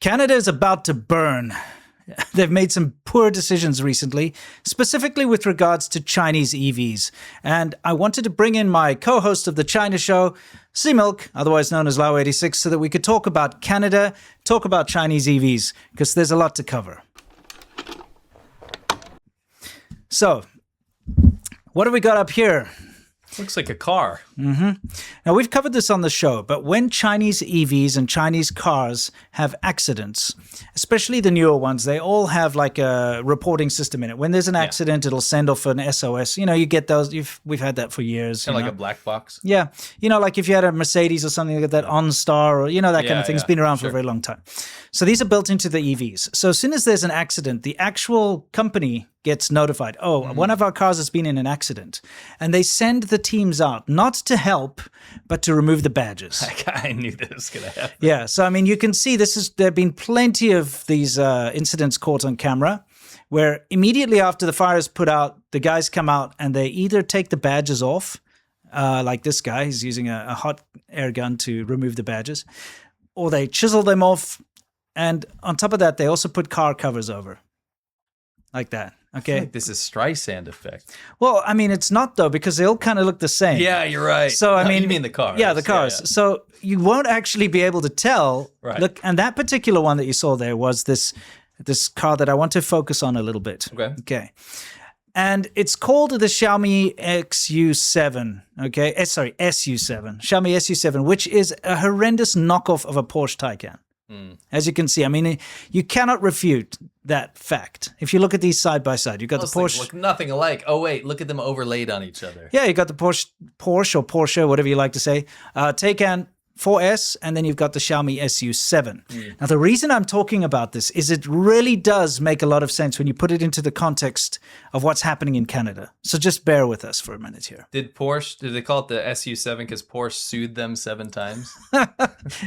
Canada is about to burn. They've made some poor decisions recently, specifically with regards to Chinese EVs. And I wanted to bring in my co-host of the China show, C-Milk, otherwise known as Lau86, so that we could talk about Canada, talk about Chinese EVs, because there's a lot to cover. So, what have we got up here? Looks like a car. Now, we've covered this on the show, but when Chinese EVs and Chinese cars have accidents, especially the newer ones, they all have like a reporting system in it. When there's an accident, it'll send off an SOS. You know, you get those. We've had that for years. Kind of like a black box. Yeah. You know, like if you had a Mercedes or something like that, OnStar or, you know, that kind of thing. It's been around for a very long time. So these are built into the EVs. So as soon as there's an accident, the actual company gets notified. Oh, one of our cars has been in an accident. And they send the teams out, not to help, but to remove the badges. I knew this was going to happen. Yeah. So, I mean, you can see there have been plenty of these incidents caught on camera where immediately after the fire is put out, the guys come out and they either take the badges off, like this guy, he's using a hot air gun to remove the badges, or they chisel them off. And on top of that, they also put car covers over. Like that. Okay. I feel like this is Streisand effect. Well, I mean, it's not though, because they all kind of look the same. Yeah, you're right. So, I mean, you mean the cars. Yeah, the cars. Yeah. So you won't actually be able to tell. Right. Look, and that particular one that you saw there was this car that I want to focus on a little bit. Okay. And it's called the Xiaomi XU7. Okay. Sorry, SU7. Xiaomi SU7, which is a horrendous knockoff of a Porsche Taycan. As you can see, I mean, you cannot refute that fact. If you look at these side by side, you've got the Porsche. Look nothing alike. Oh, wait, look at them overlaid on each other. Yeah, you got the Porsche or Porsche, whatever you like to say, Taycan 4S, and then you've got the Xiaomi SU7. Now, the reason I'm talking about this is it really does make a lot of sense when you put it into the context of what's happening in Canada. So just bear with us for a minute here. Did they call it the SU7 because Porsche sued them 7 times?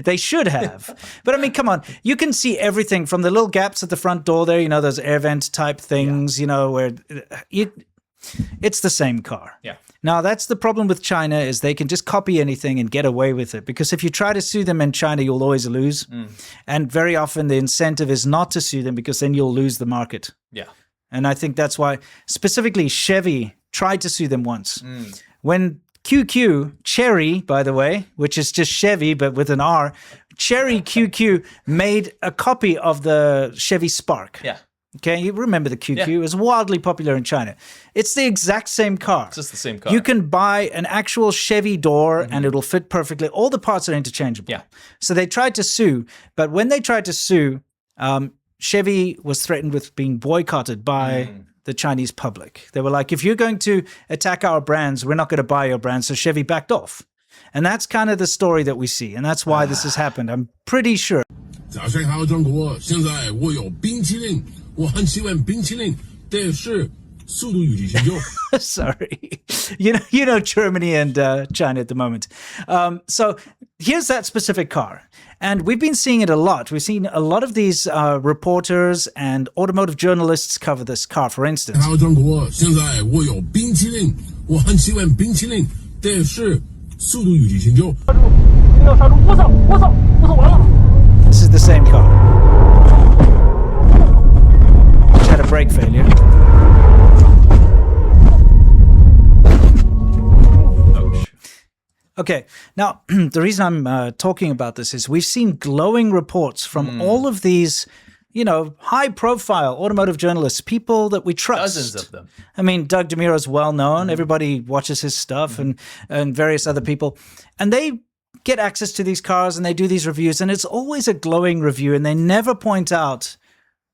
They should have. But I mean, come on. You can see everything from the little gaps at the front door there, you know, those air vent type things, you know, where it's the same car. Yeah. Now, that's the problem with China is they can just copy anything and get away with it. Because if you try to sue them in China, you'll always lose. And very often the incentive is not to sue them because then you'll lose the market. Yeah. And I think that's why specifically Chevy tried to sue them once. When Chery, by the way, which is just Chevy but with an R, Chery QQ made a copy of the Chevy Spark. Yeah. Okay, you remember the QQ. It was wildly popular in China. It's the exact same car. It's just the same car. You can buy an actual Chevy door and it'll fit perfectly. All the parts are interchangeable. Yeah. So they tried to sue, but when they tried to sue, Chevy was threatened with being boycotted by the Chinese public. They were like, if you're going to attack our brands, we're not going to buy your brands. So Chevy backed off. And that's kind of the story that we see. And that's why this has happened. I'm pretty sure. 早上好，中国！现在我有冰淇淋，我很喜欢冰淇淋，但是速度与激情就 Sorry. You know Germany and China at the moment. So here's that specific car. And we've been seeing it a lot. We've seen a lot of these reporters and automotive journalists cover this car, for instance. 好，中国！现在我有冰淇淋，我很喜欢冰淇淋，但是速度与激情就 This is the same car. Which had a brake failure. Okay, now the reason I'm talking about this is we've seen glowing reports from all of these, you know, high-profile automotive journalists, people that we trust. Dozens of them. I mean, Doug DeMuro's well-known. Everybody watches his stuff and various other people. And they get access to these cars and they do these reviews, and it's always a glowing review, and they never point out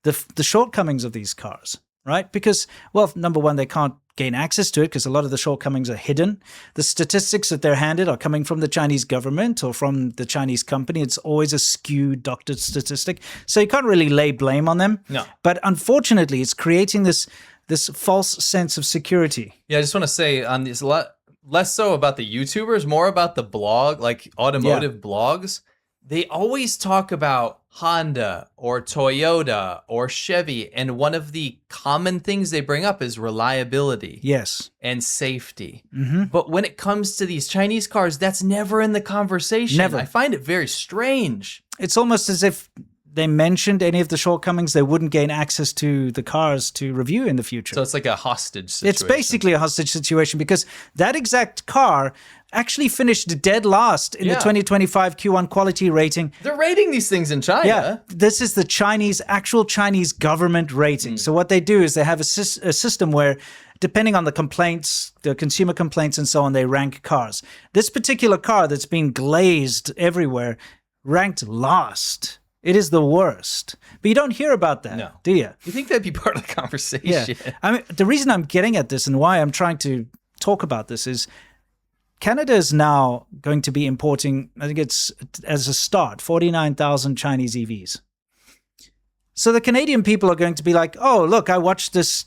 the shortcomings of these cars, right? Because, well, number one, they can't gain access to it because a lot of the shortcomings are hidden. The statistics that they're handed are coming from the Chinese government or from the Chinese company. It's always a skewed doctored statistic. So you can't really lay blame on them. No. But unfortunately, it's creating this false sense of security. Yeah, I just want to say on this a lot less so about the YouTubers, more about the blog, like automotive blogs. They always talk about Honda or Toyota or Chevy, and one of the common things they bring up is reliability. Yes. And safety. But when it comes to these Chinese cars, that's never in the conversation. Never. I find it very strange. It's almost as if they mentioned any of the shortcomings, they wouldn't gain access to the cars to review in the future. So it's like a hostage situation. It's basically a hostage situation because that exact car actually finished dead last in the 2025 Q1 quality rating. They're rating these things in China. Yeah, this is the actual Chinese government rating. So what they do is they have a system where, depending on the complaints, the consumer complaints and so on, they rank cars. This particular car that's been glazed everywhere ranked last. It is the worst. But you don't hear about that, do you? You think that'd be part of the conversation? Yeah. I mean, the reason I'm getting at this and why I'm trying to talk about this is Canada is now going to be importing, I think it's as a start, 49,000 Chinese EVs. So the Canadian people are going to be like, oh, look, I watched this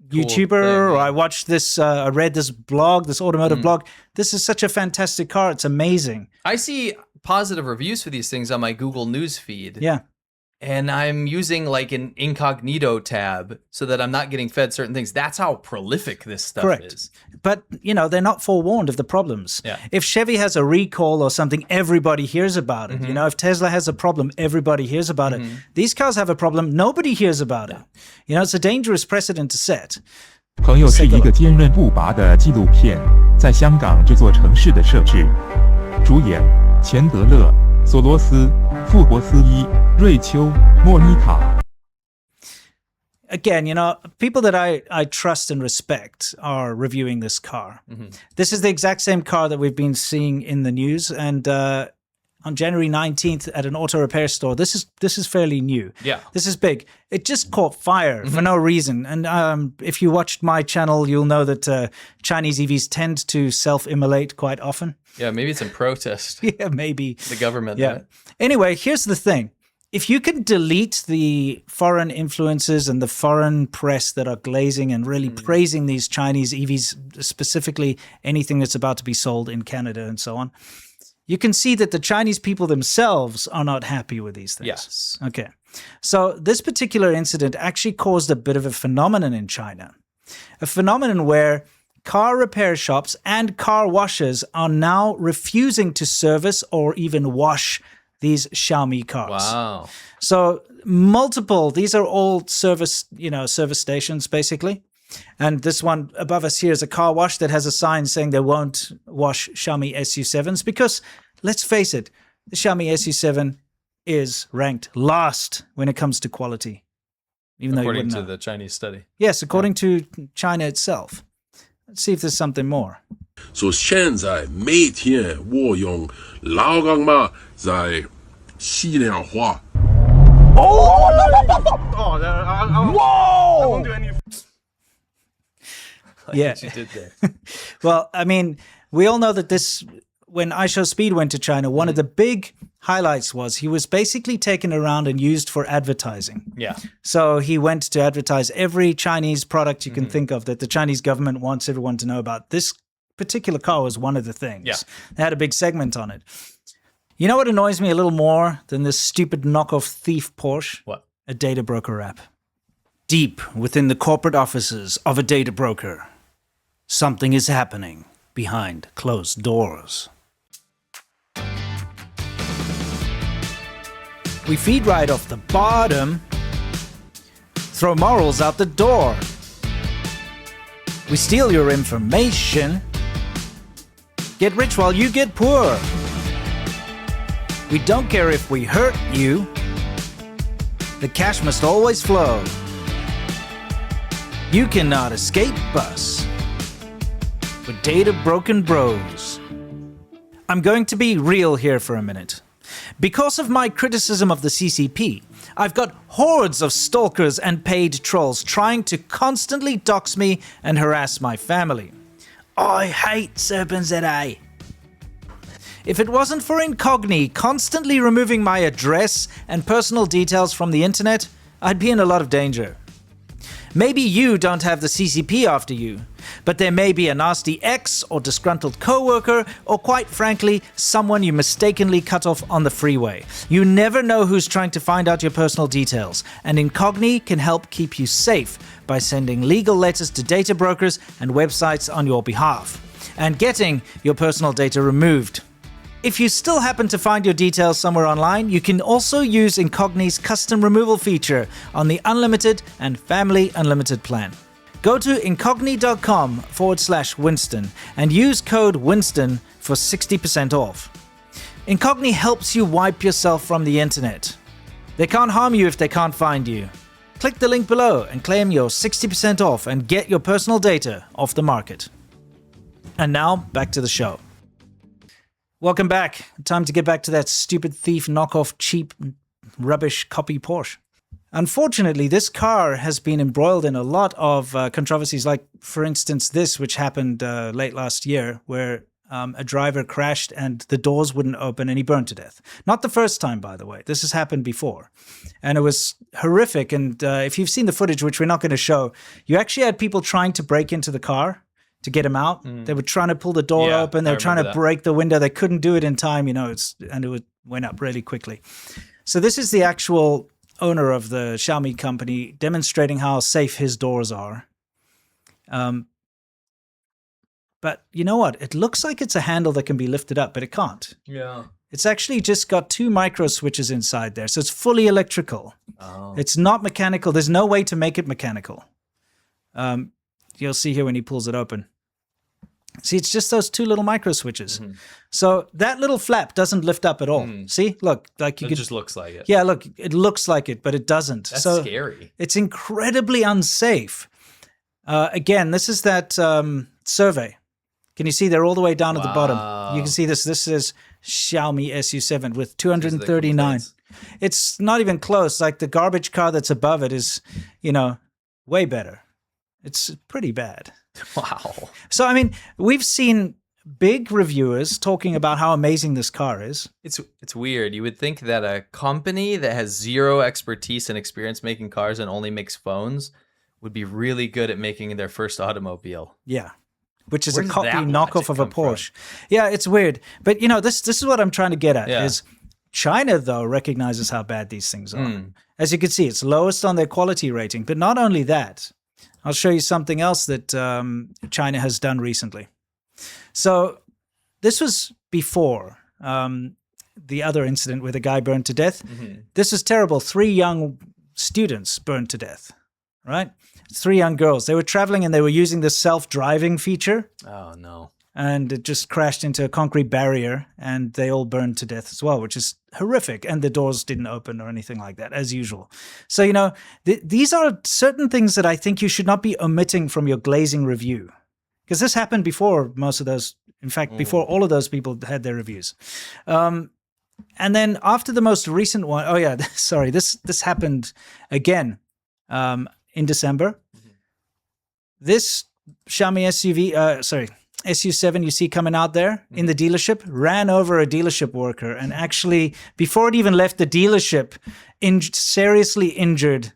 YouTuber, or I watched this, I read this blog, this automotive blog. This is such a fantastic car. It's amazing. I see positive reviews for these things on my Google News feed. Yeah. And I'm using like an incognito tab so that I'm not getting fed certain things. That's how prolific this stuff is. But, they're not forewarned of the problems. Yeah. If Chevy has a recall or something, everybody hears about it. If Tesla has a problem, everybody hears about it. These cars have a problem, nobody hears about it. It's a dangerous precedent to set. 朋友是一个坚韧不拔的纪录片，在香港这座城市的设置。主演钱德勒、索罗斯、傅博斯伊、瑞秋、莫妮卡。Again, people that I trust and respect are reviewing this car. This is the exact same car that we've been seeing in the news, and on January 19th at an auto repair store. This is fairly new. Yeah. This is big. It just caught fire for no reason. And if you watched my channel, you'll know that Chinese EVs tend to self-immolate quite often. Yeah, maybe it's in protest. Yeah, maybe. The government. Yeah. Right? Anyway, here's the thing. If you can delete the foreign influences and the foreign press that are glazing and really praising these Chinese EVs, specifically anything that's about to be sold in Canada and so on, you can see that the Chinese people themselves are not happy with these things. Yes. Okay. So this particular incident actually caused a bit of a phenomenon in China. A phenomenon where car repair shops and car washers are now refusing to service or even wash these Xiaomi cars. Wow. So these are all service stations basically. And this one above us here is a car wash that has a sign saying they won't wash Xiaomi SU7s because, let's face it, the Xiaomi SU7 is ranked last when it comes to quality. Even according though to the Chinese study. Yes, according to China itself. Let's see if there's something more. 说现在每天我用老干妈在洗脸花。Yeah. You did there. Well, I mean, we all know that when iShowSpeed went to China, one of the big highlights was he was basically taken around and used for advertising. Yeah. So he went to advertise every Chinese product you can think of that the Chinese government wants everyone to know about. This particular car was one of the things. Yeah. They had a big segment on it. You know what annoys me a little more than this stupid knockoff thief Porsche? What? A data broker app. Deep within the corporate offices of a data broker, something is happening behind closed doors. We feed right off the bottom, throw morals out the door. We steal your information, get rich while you get poor. We don't care if we hurt you, the cash must always flow. You cannot escape us. We're data broken bros. I'm going to be real here for a minute. Because of my criticism of the CCP, I've got hordes of stalkers and paid trolls trying to constantly dox me and harass my family. I hate Serpent ZA. If it wasn't for Incogni constantly removing my address and personal details from the internet, I'd be in a lot of danger. Maybe you don't have the CCP after you, but there may be a nasty ex or disgruntled coworker, or quite frankly, someone you mistakenly cut off on the freeway. You never know who's trying to find out your personal details, and Incogni can help keep you safe by sending legal letters to data brokers and websites on your behalf, and getting your personal data removed. If you still happen to find your details somewhere online, you can also use Incogni's custom removal feature on the Unlimited and Family Unlimited plan. Go to incogni.com/Winston and use code Winston for 60% off. Incogni helps you wipe yourself from the internet. They can't harm you if they can't find you. Click the link below and claim your 60% off and get your personal data off the market. And now, back to the show. Welcome back. Time to get back to that stupid thief knockoff cheap rubbish copy Porsche. Unfortunately, this car has been embroiled in a lot of controversies, like, for instance, this, which happened late last year, where a driver crashed and the doors wouldn't open and he burned to death. Not the first time, by the way. This has happened before. And it was horrific. And if you've seen the footage, which we're not going to show, you actually had people trying to break into the car to get him out. They were trying to pull the door open. They were trying to break the window. They couldn't do it in time, and it went up really quickly. So this is the actual owner of the Xiaomi company demonstrating how safe his doors are. But you know what? It looks like it's a handle that can be lifted up, but it can't. Yeah. It's actually just got 2 micro switches inside there. So it's fully electrical. Oh. It's not mechanical. There's no way to make it mechanical. You'll see here when he pulls it open. See, it's just those 2 little micro switches. Mm-hmm. So that little flap doesn't lift up at all. See, look, like you It could just looks like it. Yeah, look, it looks like it, but it doesn't. That's so scary. It's incredibly unsafe. Again, this is that survey. Can you see they're all the way down at the bottom? You can see this. This is Xiaomi SU7 with 239. It's not even close. Like the garbage car that's above it is, way better. It's pretty bad. Wow. So, I mean, we've seen big reviewers talking about how amazing this car is. It's weird. You would think that a company that has zero expertise and experience making cars and only makes phones would be really good at making their first automobile. Yeah. Which is Where a does copy that knockoff logic of a come from? Porsche. Yeah, it's weird. But, this is what I'm trying to get at is China, though, recognizes how bad these things are. As you can see, it's lowest on their quality rating. But not only that, I'll show you something else that China has done recently. So this was before the other incident where the guy burned to death. This is terrible. 3 young students burned to death, right? 3 young girls. They were traveling and they were using the self-driving feature. Oh, no. And it just crashed into a concrete barrier and they all burned to death as well, which is horrific. And the doors didn't open or anything like that, as usual. So, these are certain things that I think you should not be omitting from your glazing review. Because this happened before most of those, in fact, before all of those people had their reviews. And then after the most recent one, sorry, this happened again in December. This Xiaomi SU7 you see coming out there in the dealership ran over a dealership worker and actually, before it even left the dealership, seriously injured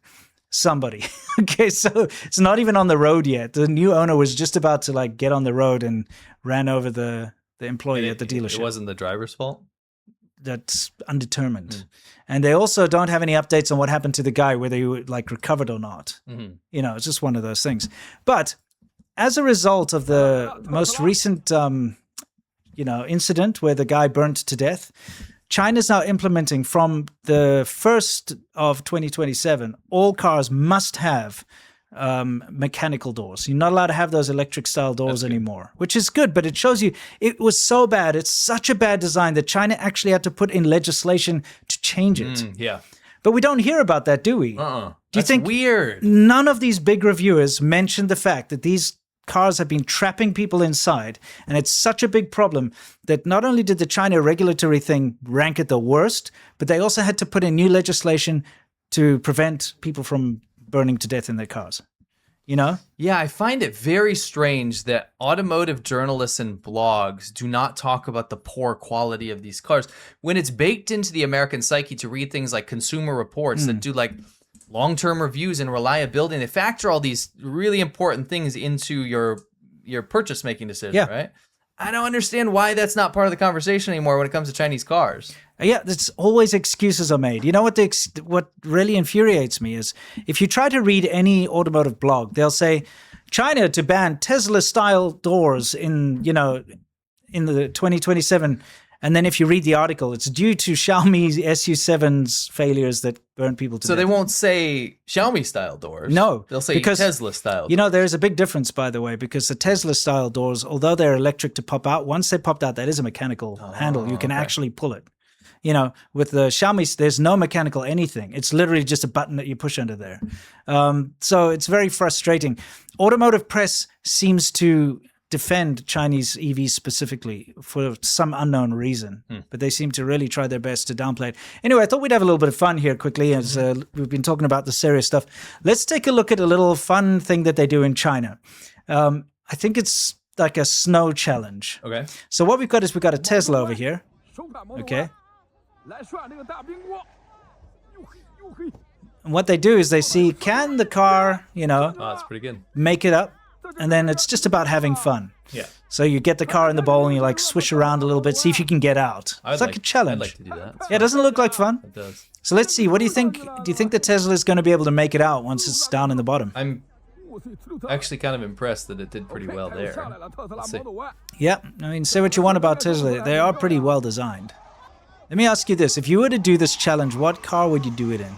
somebody. Okay, so it's not even on the road yet. The new owner was just about to get on the road and ran over the employee at the dealership. It wasn't the driver's fault? That's undetermined. And they also don't have any updates on what happened to the guy, whether he recovered or not. It's just one of those things. But as a result of the most recent, incident where the guy burned to death, China's now implementing from the 1st of 2027, all cars must have mechanical doors. You're not allowed to have those electric style doors anymore, which is good, but it shows you it was so bad. It's such a bad design that China actually had to put in legislation to change it. Yeah. But we don't hear about that, do we? Do you think weird? None of these big reviewers mentioned the fact that these cars have been trapping people inside, and it's such a big problem that not only did the China regulatory thing rank it the worst, but they also had to put in new legislation to prevent people from burning to death in their cars. Yeah, I find it very strange that automotive journalists and blogs do not talk about the poor quality of these cars when it's baked into the American psyche to read things like Consumer Reports that do long-term reviews and reliability, and they factor all these really important things into your purchase making decision, right? I don't understand why that's not part of the conversation anymore when it comes to Chinese cars. Yeah, it's always excuses are made. You know what what really infuriates me is if you try to read any automotive blog, they'll say China to ban Tesla-style doors in the 2027, And then if you read the article, it's due to Xiaomi SU7's failures that burn people to So death. they won't say Xiaomi style doors. No, they'll say because, Tesla style. You know, there is a big difference, by the way, because the Tesla style doors, although they're electric to pop out, once they popped out, that is a mechanical handle. You can actually pull it. You know, with the Xiaomi, there's no mechanical anything. It's literally just a button that you push under there. So it's very frustrating. Automotive press seems to defend Chinese EVs specifically for some unknown reason, but they seem to really try their best to downplay it. Anyway, I thought we'd have a little bit of fun here quickly as we've been talking about the serious stuff. Let's take a look at a little fun thing that they do in China. I think it's like a snow challenge. Okay. So what we've got is we've got a Tesla over here. Okay. And what they do is they see, can the car, you know, Oh, that's pretty good. make it up? And then it's just about having fun. Yeah. So you get the car in the bowl and you like swish around a little bit, see if you can get out. It's like a challenge. I'd like to do that. Yeah, doesn't it look like fun? It does. So let's see. What do you think? Do you think the Tesla is going to be able to make it out once it's down in the bottom? I'm actually kind of impressed that it did pretty well there. Let's see. Yeah, I mean, say what you want about Tesla. They are pretty well designed. Let me ask you this. If you were to do this challenge, what car would you do it in?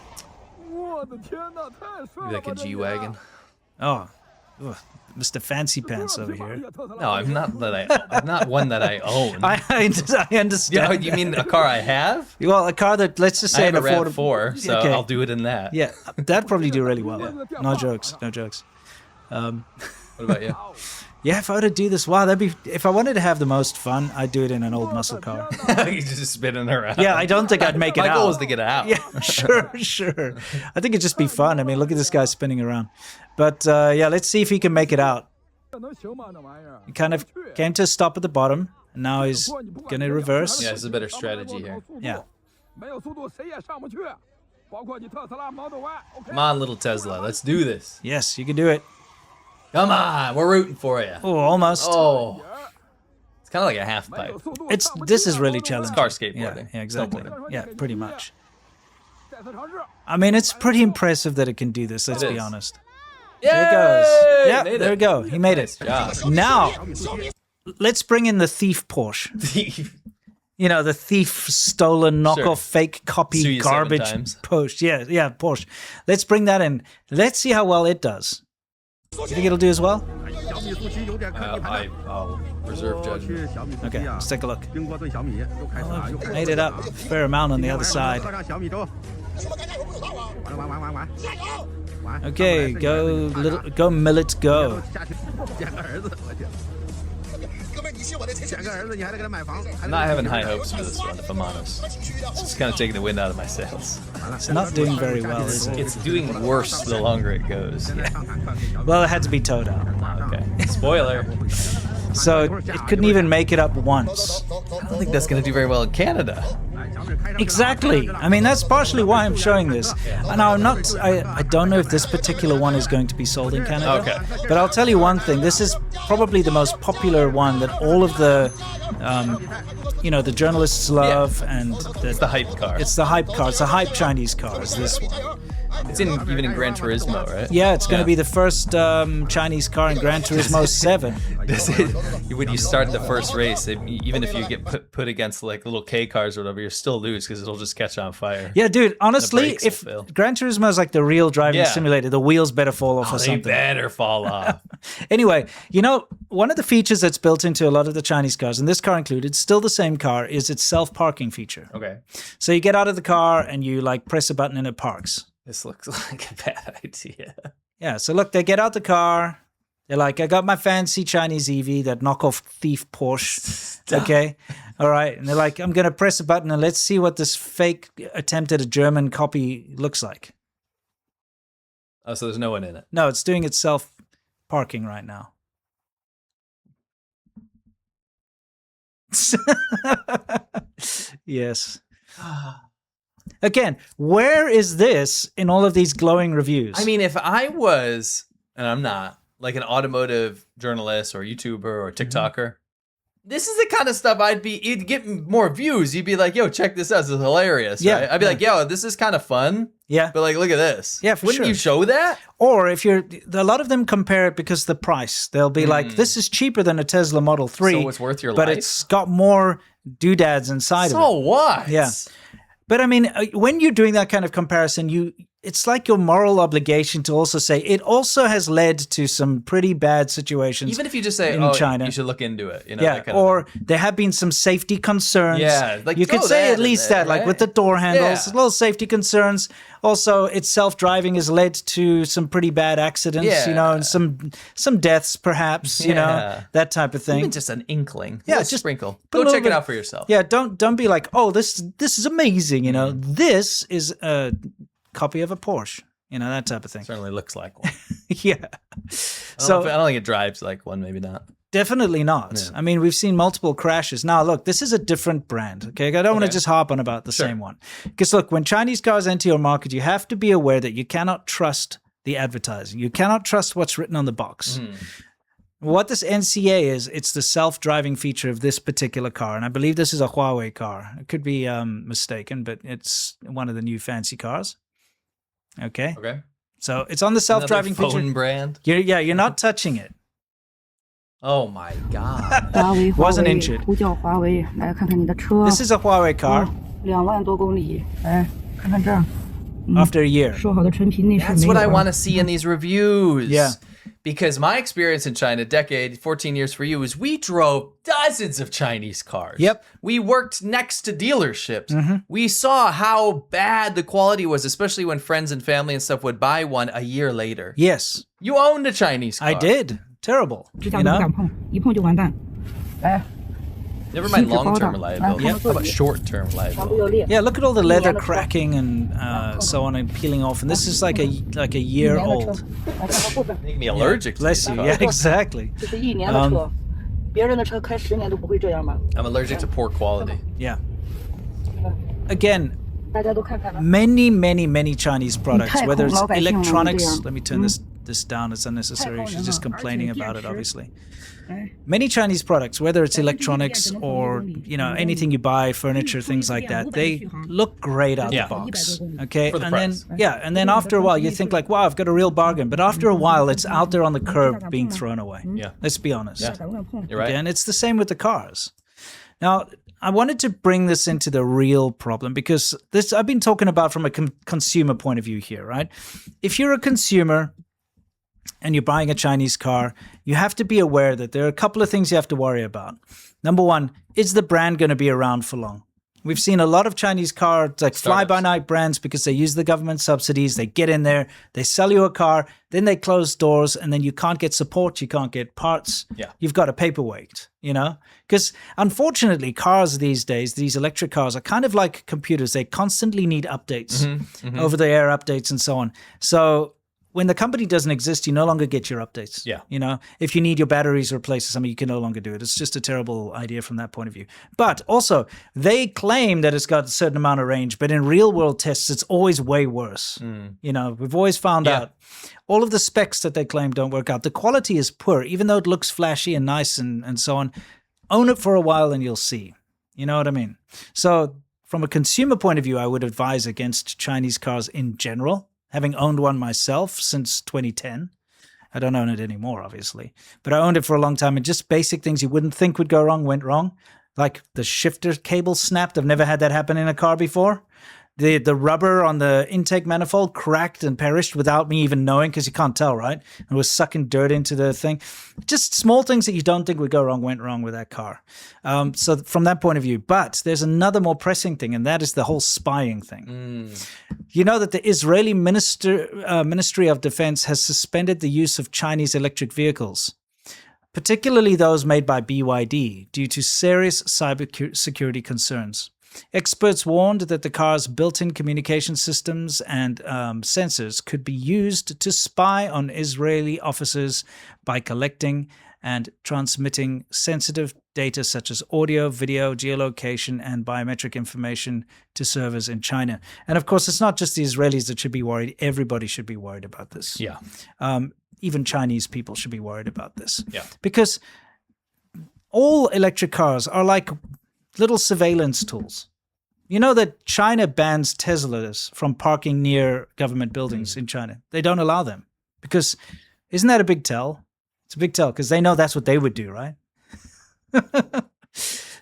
Maybe like a G-Wagon. Oh, ugh, Mr. Fancy Pants over here. No, I'm not one that I own. I understand. Yeah, you mean a car I have? Well, a car that, let's just I say have an a affordable... RAV4, so Okay. I'll do it in that. Yeah, that'd probably do really well. No jokes, no jokes. What about you? Yeah, if I were to do this, wow, that'd be... If I wanted to have the most fun, I'd do it in an old muscle car. He's just spinning around. Yeah, I don't think I'd make it My out. goal is to get it out. Yeah, sure. I think it'd just be fun. I mean, look at this guy spinning around. But yeah, let's see if he can make it out. He kind of came to a stop at the bottom, and now he's going to reverse. Yeah, this is a better strategy here. Yeah. Come on, little Tesla. Let's do this. Yes, you can do it. Come on. We're rooting for you. Oh, almost. Oh. It's kind of like a half pipe. This is really challenging. Car skateboarding. Yeah, exactly. Snowboarding. Yeah, pretty much. I mean, it's pretty impressive that it can do this, let's It be is. honest. Yay! There it goes. Yeah, Made there we it. go. He made Nice it. job. Now, let's bring in the thief Porsche. You know, the thief, stolen, knockoff, Sure. fake, copy, Sue you 7 garbage times. Porsche. Yeah, Porsche. Let's bring that in. Let's see how well it does. You think it'll do as well? I'll reserve judgment. Okay, let's take a look. Made it up a fair amount on the other side. Okay, go Millet, go. I'm not having high hopes for this one, if I'm honest. It's just kind of taking the wind out of my sails. It's not doing very well, is it? It's doing worse the longer it goes. Well, it had to be towed out. Okay. Spoiler. So it couldn't even make it up once. I don't think that's going to do very well in Canada. Exactly. I mean, that's partially why I'm showing this. And I don't know if this particular one is going to be sold in Canada. Okay. But I'll tell you one thing. This is probably the most popular one that all of the, the journalists love. And It's the hype car. It's the hype car. It's the hype Chinese car is this one. It's even in Gran Turismo, right? Yeah, it's going to be the first Chinese car in Gran Turismo 7. When you start the first race, even if you get put against like little K cars or whatever, you'll still lose because it'll just catch on fire. Yeah, dude, honestly, brakes will if fail. Gran Turismo is like the real driving Yeah. simulator, the wheels better fall off or They something. better fall off. Anyway, one of the features that's built into a lot of the Chinese cars, and this car included, still the same car, is its self-parking feature. Okay. So you get out of the car and you like press a button and it parks. This looks like a bad idea. Yeah, so look, they get out the car. They're like, I got my fancy Chinese EV, that knockoff thief Porsche. Okay, all right. And they're like, I'm going to press a button and let's see what this fake attempt at a German copy looks like. Oh, so there's no one in it. No, it's doing its self-parking right now. Yes. Again, where is this in all of these glowing reviews? I mean, if I was, and I'm not, like an automotive journalist or YouTuber or TikToker, This is the kind of stuff you'd get more views. You'd be like, yo, check this out. This is hilarious. Yeah, Right? I'd be like, yo, this is kind of fun. Yeah. But like, look at this. Yeah, for Wouldn't sure. you show that? Or if a lot of them compare it because the price. They'll be like, this is cheaper than a Tesla Model 3. So it's worth your but life? it's got more doodads inside of it. So what? Yeah. But I mean, when you're doing that kind of comparison, it's like your moral obligation to also say it also has led to some pretty bad situations. Even if you just say, in China. you should look into it. You know, Yeah, that kind of or there have been some safety concerns. Yeah, like you could throw say that at in least there, that, like with the right? door handles, Yeah. little safety concerns. Also, its self-driving has led to some pretty bad accidents, you know, and some deaths, perhaps, you know, Yeah. that type of thing. Even just an inkling. Yeah, Yeah, just sprinkle. put a Go little check it bit- out for yourself. Yeah, don't be like, oh, this is amazing, you know. This is a copy of a Porsche, you know, that type of thing. Certainly looks like one. Yeah. I So don't think it drives like one. Maybe not. definitely not. I mean, we've seen multiple crashes. Now, look, this is a different brand. Okay, I don't want to just harp on about the same one. Because look, when Chinese cars enter your market, you have to be aware that you cannot trust the advertising. You cannot trust what's written on the box. What this NCA is, it's the self-driving feature of this particular car. And I believe this is a Huawei car. I could be mistaken, but it's one of the new fancy cars. Okay. Okay. So it's on the self-driving Another phone feature. brand. You're not touching it. Oh my god. 华为 Wasn't injured. 呼叫华为，来看看你的车， This is a Huawei car 2万多公里，来看看这儿， after a year. 说好的纯平内饰 That's 没 what 有 I 啊 want to see in these reviews. Yeah. Because my experience in China, decade, 14 years for you, is we drove dozens of Chinese cars. Yep. We worked next to dealerships. We saw how bad the quality was, especially when friends and family and stuff would buy one a year later. Yes, You owned a Chinese car. I did. Terrible. 支架 You 都不 know? 敢碰，一碰就完蛋。来， Never mind 锡纸包 long-term 的， reliability.来， How about short-term 全部 reliability? 又裂。 Yeah, look at all the leather 1年的车 cracking and so on and peeling off. And this is like a year 1年的车 old. 来看看部分， Make me allergic to Bless these you. cars. Yeah, exactly. 这是1年的车，别人的车开10年都不会这样吧？ I'm allergic to poor quality. Yeah. Again, 大家都看看吧。 many Chinese products, 太 whether 恐 it's 老百姓了， electronics. 这样。 Let me turn this down. It's unnecessary. She's just 太恐人了， complaining 而且 about it, 电池。 obviously. 哎， Many Chinese products, whether it's 但是这个 electronics 电只能跑 or 100公里 you know anything you buy, furniture, things like that, they look great out Yeah. the box. 100公里。 Okay, For the and price. then and then after a while, you think like, wow, I've got a real bargain. But after a while, it's out there on the curb being thrown away. Yeah. Let's be honest. 敢不敢碰？ You're right. And it's the same with the cars. Now, I wanted to bring this into the real problem because this I've been talking about from a consumer point of view here, right? If you're a consumer and you're buying a Chinese car, you have to be aware that there are a couple of things you have to worry about. Number one, is the brand going to be around for long? We've seen a lot of Chinese cars, like fly-by-night brands, because they use the government subsidies. They get in there, they sell you a car, then they close doors, and then you can't get support, you can't get parts. Yeah. You've got a paperweight, you know? Because unfortunately, cars these days, these electric cars are kind of like computers. They constantly need updates, over-the-air updates and so on. So when the company doesn't exist, you no longer get your updates. Yeah. You know, if you need your batteries replaced or something, you can no longer do it. It's just a terrible idea from that point of view. But also, they claim that it's got a certain amount of range, but in real world tests, it's always way worse. You know, we've always found out all of the specs that they claim don't work out. The quality is poor, even though it looks flashy and nice and so on. Own it for a while and you'll see. You know what I mean? So from a consumer point of view, I would advise against Chinese cars in general. Having owned one myself since 2010. I don't own it anymore, obviously. But I owned it for a long time, and just basic things you wouldn't think would go wrong went wrong. Like the shifter cable snapped. I've never had that happen in a car before. The rubber on the intake manifold cracked and perished without me even knowing, because you can't tell, right? It was sucking dirt into the thing. Just small things that you don't think would go wrong went wrong with that car. So from that point of view. But there's another more pressing thing, and that is the whole spying thing. You know that the Israeli Ministry of Defense has suspended the use of Chinese electric vehicles, particularly those made by BYD, due to serious cybersecurity concerns. Experts warned that the car's built-in communication systems and sensors could be used to spy on Israeli officers by collecting and transmitting sensitive data such as audio, video, geolocation, and biometric information to servers in China. And of course, it's not just the Israelis that should be worried. Everybody should be worried about this. Yeah. Even Chinese people should be worried about this. Yeah. Because all electric cars are like little surveillance tools. You know that China bans Teslas from parking near government buildings in China. They don't allow them because isn't that a big tell? It's a big tell because they know that's what they would do, right?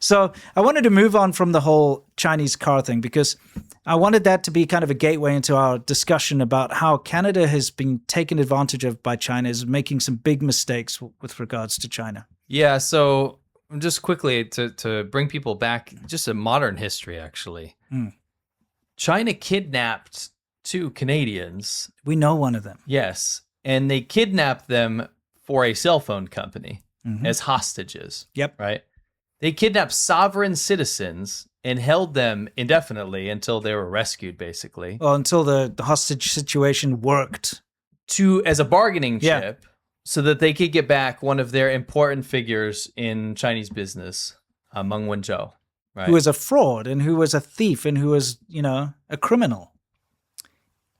So I wanted to move on from the whole Chinese car thing because I wanted that to be kind of a gateway into our discussion about how Canada has been taken advantage of by China, is making some big mistakes with regards to China. Yeah, so just quickly to bring people back, just a modern history, actually. China kidnapped 2 Canadians. We know one of them. Yes, and they kidnapped them for a cell phone company as hostages. Yep. Right? They kidnapped sovereign citizens and held them indefinitely until they were rescued, basically. Well, until the hostage situation worked. As a bargaining chip so that they could get back one of their important figures in Chinese business, Meng Wanzhou. Right? Who was a fraud and who was a thief and who was, a criminal.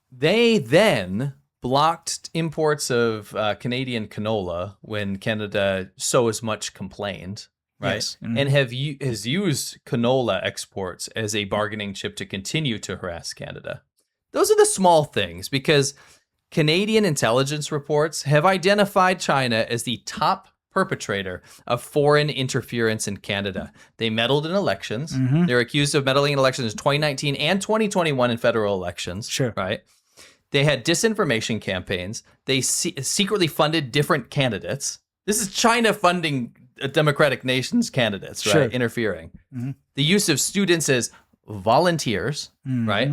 They then blocked imports of Canadian canola when Canada so as much complained. Right. Yes. And has used canola exports as a bargaining chip to continue to harass Canada. Those are the small things because Canadian intelligence reports have identified China as the top perpetrator of foreign interference in Canada. They meddled in elections. They're accused of meddling in elections in 2019 and 2021 in federal elections. Sure. Right. They had disinformation campaigns. They secretly funded different candidates. This is China funding a democratic nation's candidates, right? Sure. Interfering. The use of students as volunteers, right?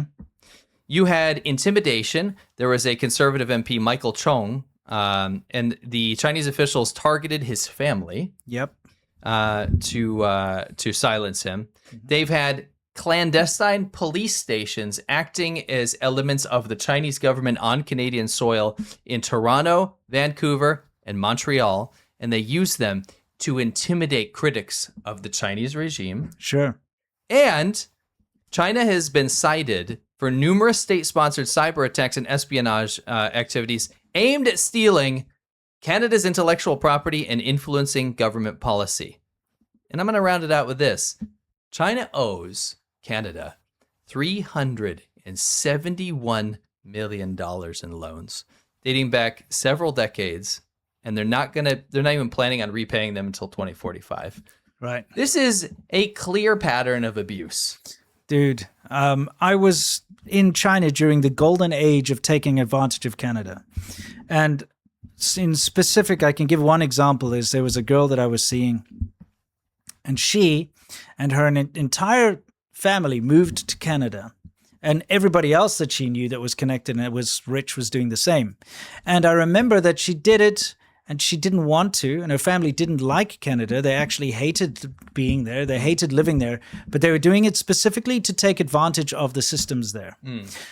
You had intimidation. There was a conservative MP, Michael Chong, and the Chinese officials targeted his family. Yep. To silence him. They've had clandestine police stations acting as elements of the Chinese government on Canadian soil in Toronto, Vancouver, and Montreal, and they use them to intimidate critics of the Chinese regime. Sure. And China has been cited for numerous state-sponsored cyber attacks and espionage activities aimed at stealing Canada's intellectual property and influencing government policy. And I'm going to round it out with this. China owes Canada $371 million in loans, dating back several decades. And they're not even planning on repaying them until 2045. Right. This is a clear pattern of abuse. Dude, I was in China during the golden age of taking advantage of Canada. And in specific, I can give one example is there was a girl that I was seeing and she and her entire family moved to Canada. And everybody else that she knew that was connected and was rich was doing the same. And I remember that she did it and she didn't want to, and her family didn't like Canada. They actually hated being there. They hated living there, but they were doing it specifically to take advantage of the systems there.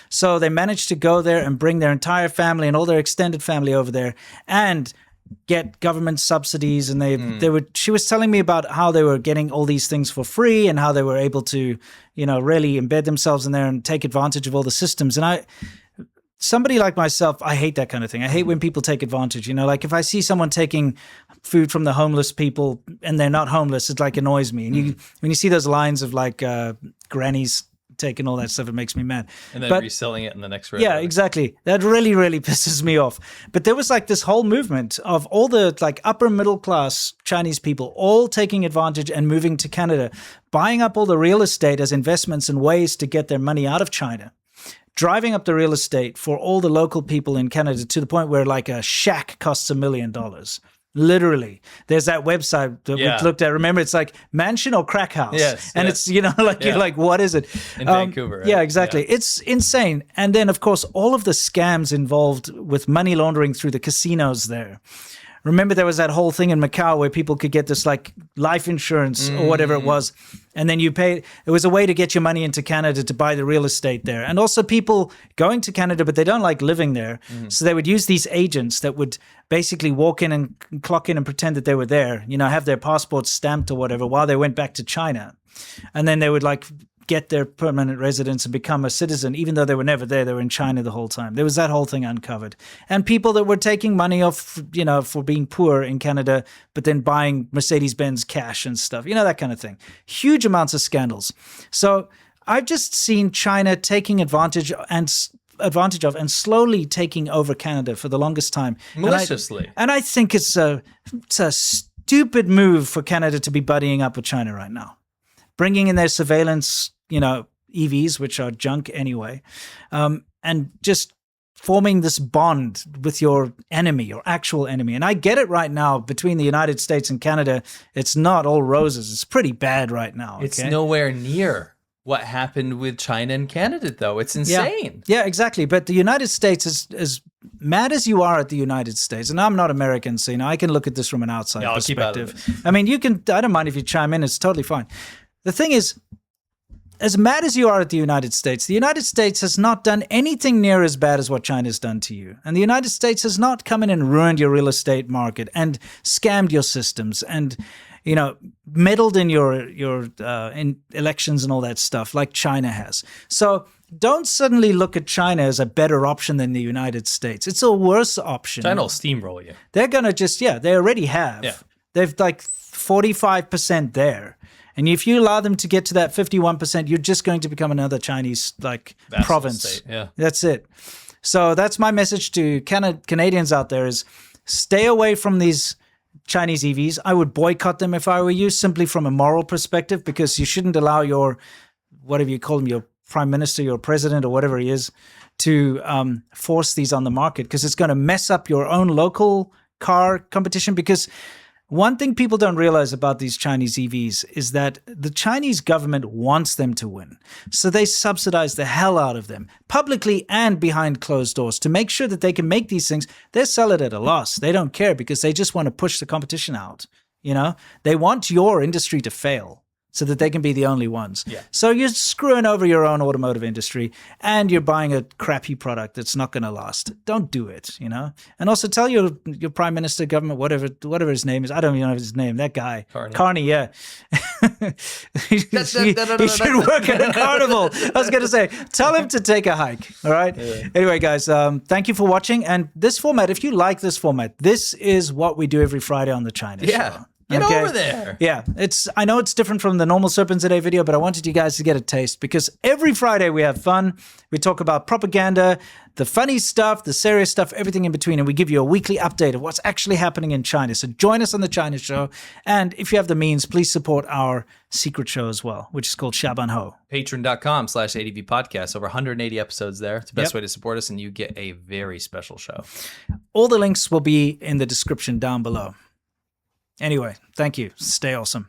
So they managed to go there and bring their entire family and all their extended family over there and get government subsidies. And she was telling me about how they were getting all these things for free and how they were able to, really embed themselves in there and take advantage of all the systems. And somebody like myself, I hate that kind of thing. I hate when people take advantage. Like if I see someone taking food from the homeless people and they're not homeless, it like annoys me. And when you see those lines of like grannies taking all that stuff, it makes me mad. And then reselling it in the next round. Yeah, exactly. That really, really pisses me off. But there was like this whole movement of all the like upper middle class Chinese people all taking advantage and moving to Canada, buying up all the real estate as investments and ways to get their money out of China. Driving up the real estate for all the local people in Canada to the point where like a shack costs $1 million. Literally. There's that website that we looked at. Remember, it's like mansion or crack house. Yes. And it's, you're like, what is it? In Vancouver. Right? Yeah, exactly. Yeah. It's insane. And then, of course, all of the scams involved with money laundering through the casinos there. Remember, there was that whole thing in Macau where people could get this like life insurance or whatever it was. And then you pay. It was a way to get your money into Canada to buy the real estate there. And also people going to Canada, but they don't like living there. So they would use these agents that would basically walk in and clock in and pretend that they were there, have their passports stamped or whatever while they went back to China. And then they would like get their permanent residence and become a citizen, even though they were never there. They were in China the whole time. There was that whole thing uncovered. And people that were taking money off, for being poor in Canada, but then buying Mercedes-Benz cash and stuff, that kind of thing. Huge amounts of scandals. So I've just seen China taking advantage of and slowly taking over Canada for the longest time. Maliciously. And I think it's a stupid move for Canada to be buddying up with China right now. Bringing in their surveillance, EVs, which are junk anyway, and just forming this bond with your enemy, your actual enemy. And I get it right now, between the United States and Canada, it's not all roses. It's pretty bad right now. Okay? It's nowhere near what happened with China and Canada, though. It's insane. Yeah, exactly. But the United States is as mad as you are at the United States, and I'm not American, so I can look at this from an outside I'll keep out of perspective. I mean, I don't mind if you chime in, it's totally fine. The thing is, as mad as you are at the United States has not done anything near as bad as what China's done to you. And the United States has not come in and ruined your real estate market and scammed your systems and meddled in your in elections and all that stuff like China has. So don't suddenly look at China as a better option than the United States. It's a worse option. China will steamroll you. They're going to they already have. Yeah. They've like 45% there. And if you allow them to get to that 51%, you're just going to become another Chinese Vassal province. state, yeah. That's it. So that's my message to Canadians out there is stay away from these Chinese EVs. I would boycott them if I were you, simply from a moral perspective, because you shouldn't allow your, whatever you call him, your prime minister, your president, or whatever he is, to force these on the market, because it's going to mess up your own local car competition. Because one thing people don't realize about these Chinese EVs is that the Chinese government wants them to win. So they subsidize the hell out of them, publicly and behind closed doors, to make sure that they can make these things. They sell it at a loss. They don't care, because they just want to push the competition out. They want your industry to fail so that they can be the only ones. Yeah. So you're screwing over your own automotive industry, and you're buying a crappy product that's not going to last. Don't do it, And also tell your prime minister, government, whatever his name is. I don't even know his name. That guy. Carney, yeah. he should work at a carnival. I was going to say, tell him to take a hike, all right? Yeah. Anyway, guys, thank you for watching. And this format, if you like this format, this is what we do every Friday on the China Show. Get over there. Yeah, I know it's different from the normal Serpents Today video, but I wanted you guys to get a taste, because every Friday we have fun. We talk about propaganda, the funny stuff, the serious stuff, everything in between, and we give you a weekly update of what's actually happening in China. So join us on the China Show, and if you have the means, please support our secret show as well, which is called Shaban Ho. Patreon.com/ADVPodcast. Over 180 episodes there. It's the best way to support us, and you get a very special show. All the links will be in the description down below. Anyway, thank you. Stay awesome.